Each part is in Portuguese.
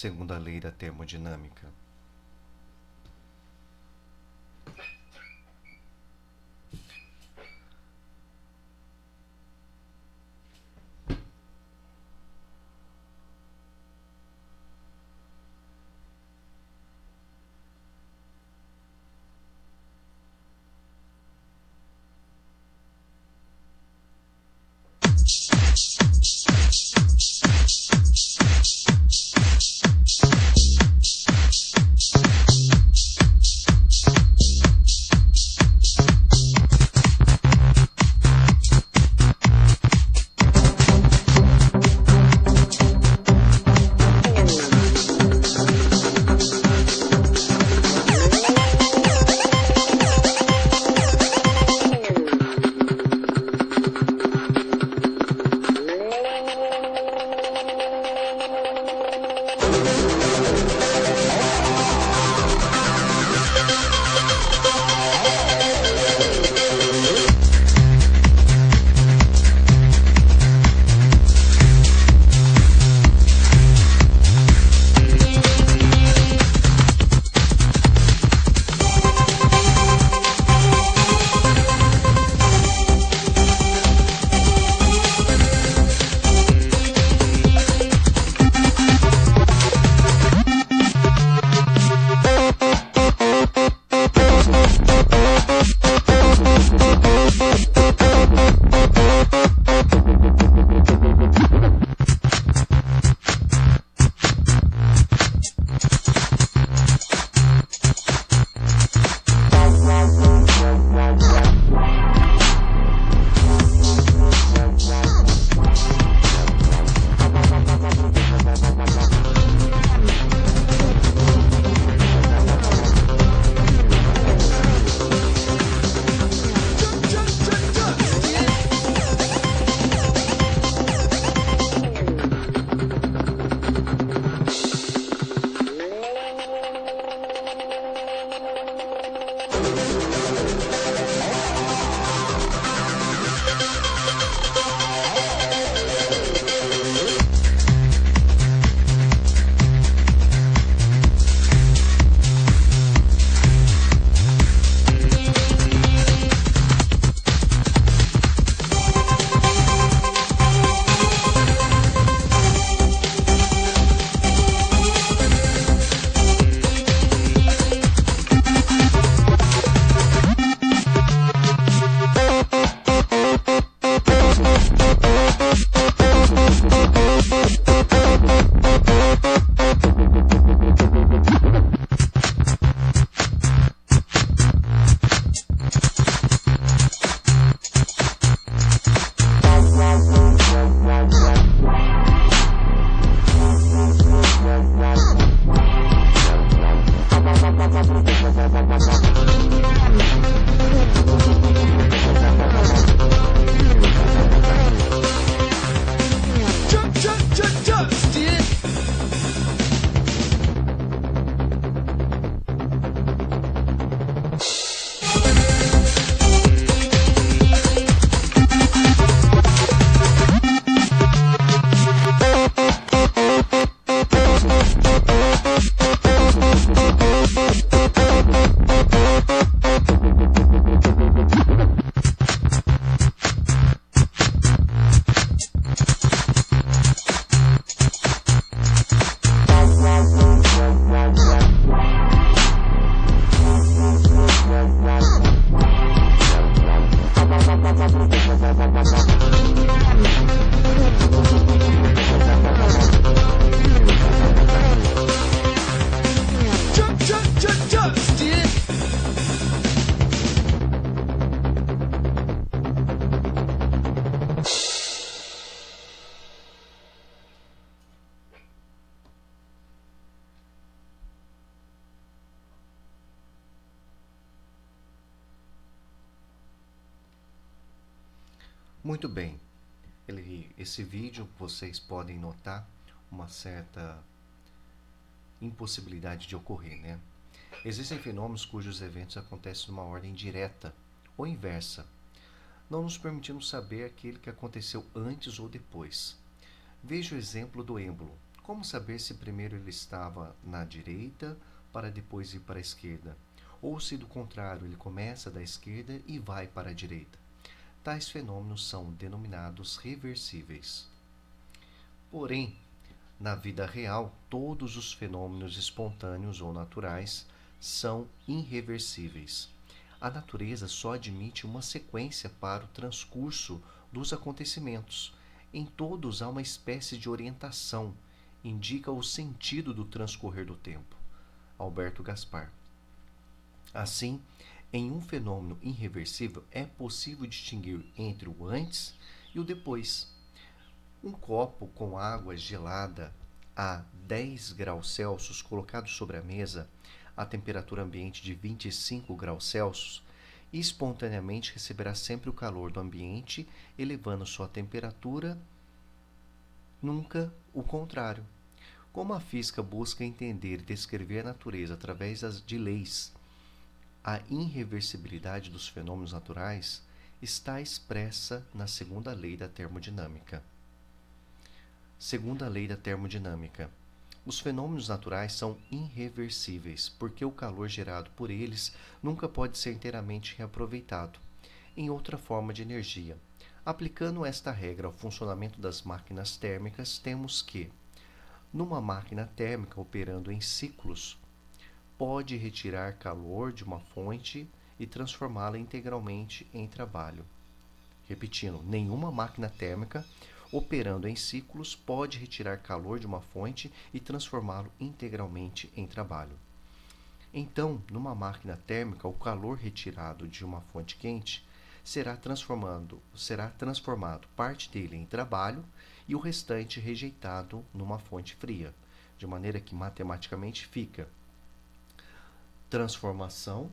segundo a lei da termodinâmica. Muito bem, esse vídeo vocês podem notar uma certa impossibilidade de ocorrer, né? Existem fenômenos cujos eventos acontecem numa ordem direta ou inversa, não nos permitindo saber aquele que aconteceu antes ou depois. Veja o exemplo do êmbolo, Como saber se primeiro ele estava na direita para depois ir para a esquerda? Ou se do contrário, ele começa da esquerda e vai para a direita? Tais fenômenos são denominados reversíveis. Porém, na vida real, todos os fenômenos espontâneos ou naturais são irreversíveis. A natureza só admite uma sequência para o transcurso dos acontecimentos. Em todos há uma espécie de orientação, indica o sentido do transcorrer do tempo. Alberto Gaspar. Assim, em um fenômeno irreversível é possível distinguir entre o antes e o depois. Um copo com água gelada a 10 graus Celsius colocado sobre a mesa a temperatura ambiente de 25 graus Celsius espontaneamente receberá sempre o calor do ambiente, elevando sua temperatura, nunca o contrário. Como a física busca entender e descrever a natureza através de leis, a irreversibilidade dos fenômenos naturais está expressa na segunda lei da termodinâmica. Segunda lei da termodinâmica. Os fenômenos naturais são irreversíveis, porque o calor gerado por eles nunca pode ser inteiramente reaproveitado em outra forma de energia. Aplicando esta regra ao funcionamento das máquinas térmicas, temos que, numa máquina térmica operando em ciclos, pode retirar calor de uma fonte e transformá-la integralmente em trabalho. Repetindo, nenhuma máquina térmica operando em ciclos pode retirar calor de uma fonte e transformá-lo integralmente em trabalho. Então, numa máquina térmica, o calor retirado de uma fonte quente será transformado parte dele em trabalho e o restante rejeitado numa fonte fria, de maneira que matematicamente fica transformação,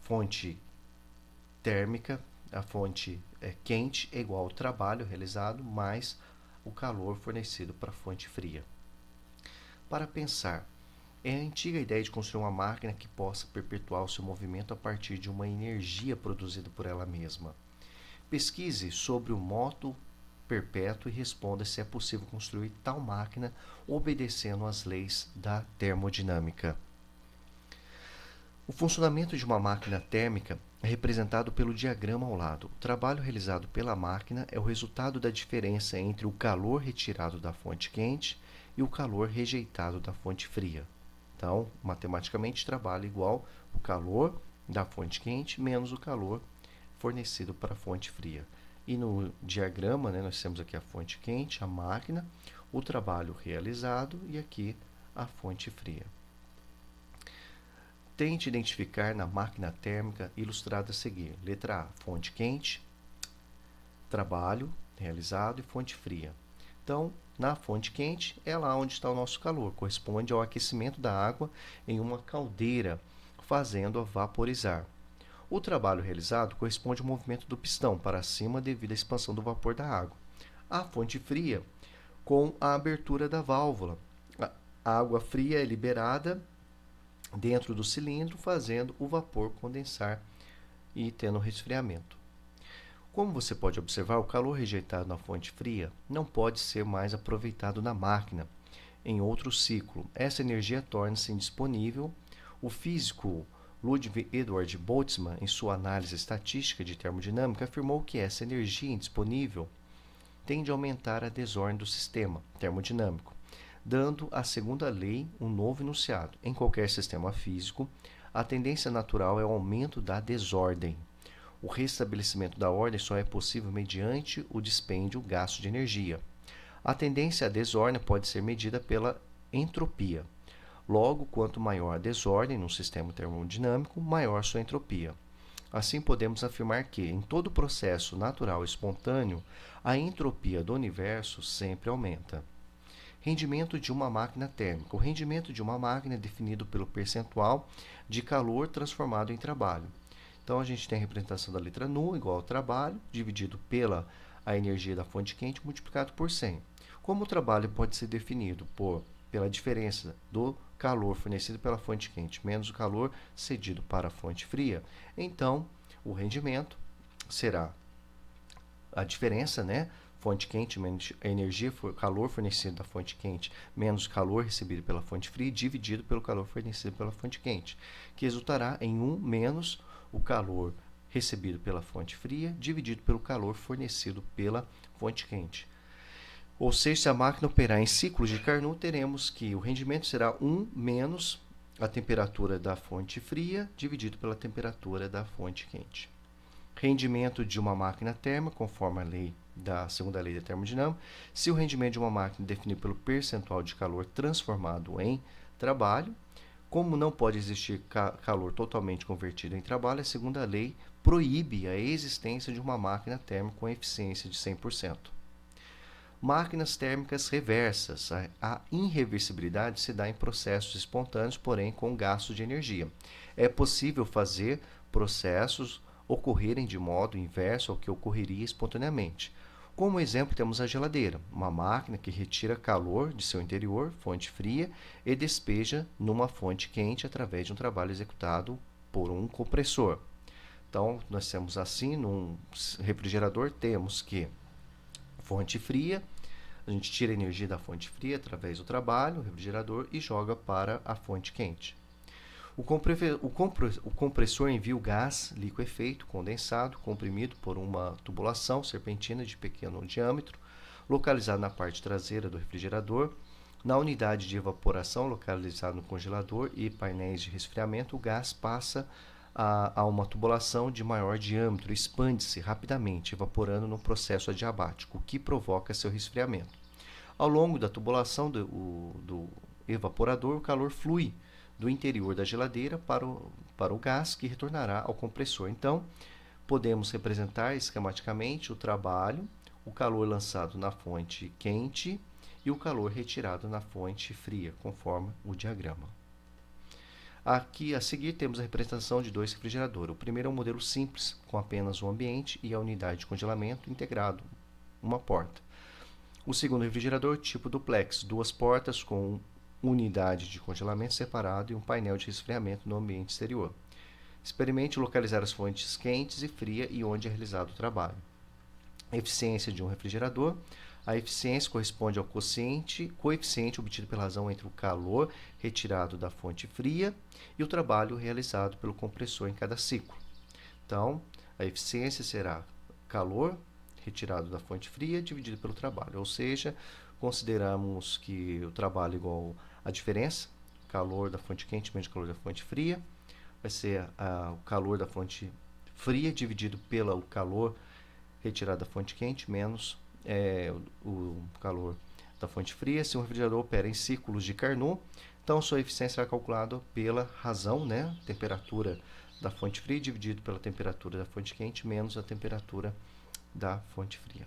fonte térmica, a fonte quente é igual ao trabalho realizado mais o calor fornecido para a fonte fria. Para pensar, é a antiga ideia de construir uma máquina que possa perpetuar o seu movimento a partir de uma energia produzida por ela mesma. Pesquise sobre o moto perpétuo e responda se é possível construir tal máquina obedecendo às leis da termodinâmica. O funcionamento de uma máquina térmica é representado pelo diagrama ao lado. O trabalho realizado pela máquina é o resultado da diferença entre o calor retirado da fonte quente e o calor rejeitado da fonte fria. Então, matematicamente, trabalho igual o calor da fonte quente menos o calor fornecido para a fonte fria. E no diagrama, nós temos aqui a fonte quente, a máquina, o trabalho realizado e aqui a fonte fria. Tente identificar na máquina térmica ilustrada a seguir. Letra A, fonte quente, trabalho realizado e fonte fria. Então, na fonte quente é lá onde está o nosso calor, corresponde ao aquecimento da água em uma caldeira, fazendo-a vaporizar. O trabalho realizado corresponde ao movimento do pistão para cima devido à expansão do vapor da água. A fonte fria, com a abertura da válvula. A água fria é liberada dentro do cilindro, fazendo o vapor condensar e tendo resfriamento. Como você pode observar, o calor rejeitado na fonte fria não pode ser mais aproveitado na máquina em outro ciclo. Essa energia torna-se indisponível. O físico Ludwig Eduard Boltzmann, em sua análise estatística de termodinâmica, afirmou que essa energia indisponível tende a aumentar a desordem do sistema termodinâmico, dando à segunda lei um novo enunciado. Em qualquer sistema físico, a tendência natural é o aumento da desordem. O restabelecimento da ordem só é possível mediante o dispêndio, gasto de energia. A tendência à desordem pode ser medida pela entropia. Logo, quanto maior a desordem no sistema termodinâmico, maior sua entropia. Assim, podemos afirmar que, em todo processo natural espontâneo, a entropia do universo sempre aumenta. Rendimento de uma máquina térmica. O rendimento de uma máquina é definido pelo percentual de calor transformado em trabalho. Então, a gente tem a representação da letra nu igual ao trabalho, dividido pela a energia da fonte quente, multiplicado por 100. Como o trabalho pode ser definido pela diferença do calor fornecido pela fonte quente menos o calor cedido para a fonte fria, então o rendimento será a diferença fonte quente menos a energia, calor fornecido da fonte quente menos o calor recebido pela fonte fria, dividido pelo calor fornecido pela fonte quente, que resultará em 1 menos o calor recebido pela fonte fria, dividido pelo calor fornecido pela fonte quente. Ou seja, se a máquina operar em ciclos de Carnot, teremos que o rendimento será 1 menos a temperatura da fonte fria, dividido pela temperatura da fonte quente. Rendimento de uma máquina térmica, conforme a lei da segunda lei da termodinâmica, se o rendimento de uma máquina é definido pelo percentual de calor transformado em trabalho, como não pode existir calor totalmente convertido em trabalho, a segunda lei proíbe a existência de uma máquina térmica com eficiência de 100%. Máquinas térmicas reversas. A irreversibilidade se dá em processos espontâneos, porém com gasto de energia. É possível fazer processos ocorrerem de modo inverso ao que ocorreria espontaneamente. Como exemplo, temos a geladeira, uma máquina que retira calor de seu interior, fonte fria, e despeja numa fonte quente através de um trabalho executado por um compressor. Então, nós temos assim, num refrigerador, temos que fonte fria, a gente tira a energia da fonte fria através do trabalho, refrigerador, e joga para a fonte quente. O compressor envia o gás liquefeito, condensado, comprimido por uma tubulação serpentina de pequeno diâmetro, localizada na parte traseira do refrigerador. Na unidade de evaporação, localizada no congelador e painéis de resfriamento, o gás passa a uma tubulação de maior diâmetro, expande-se rapidamente, evaporando no processo adiabático, o que provoca seu resfriamento. Ao longo da tubulação do evaporador, o calor flui do interior da geladeira para o gás, que retornará ao compressor. Então, podemos representar esquematicamente o trabalho, o calor lançado na fonte quente e o calor retirado na fonte fria, conforme o diagrama. Aqui a seguir temos a representação de dois refrigeradores. O primeiro é um modelo simples, com apenas o ambiente e a unidade de congelamento integrado, uma porta. O segundo refrigerador, tipo duplex, duas portas com unidade de congelamento separado e um painel de resfriamento no ambiente exterior. Experimente localizar as fontes quentes e frias e onde é realizado o trabalho. Eficiência de um refrigerador. A eficiência corresponde ao coeficiente obtido pela razão entre o calor retirado da fonte fria e o trabalho realizado pelo compressor em cada ciclo. Então, a eficiência será calor retirado da fonte fria dividido pelo trabalho, ou seja, consideramos que o trabalho é igual à diferença, calor da fonte quente menos calor da fonte fria, vai ser o calor da fonte fria dividido pelo calor retirado da fonte quente menos o calor da fonte fria. Se um refrigerador opera em ciclos de Carnot, então sua eficiência será calculada pela razão, né, temperatura da fonte fria dividido pela temperatura da fonte quente menos a temperatura da fonte fria.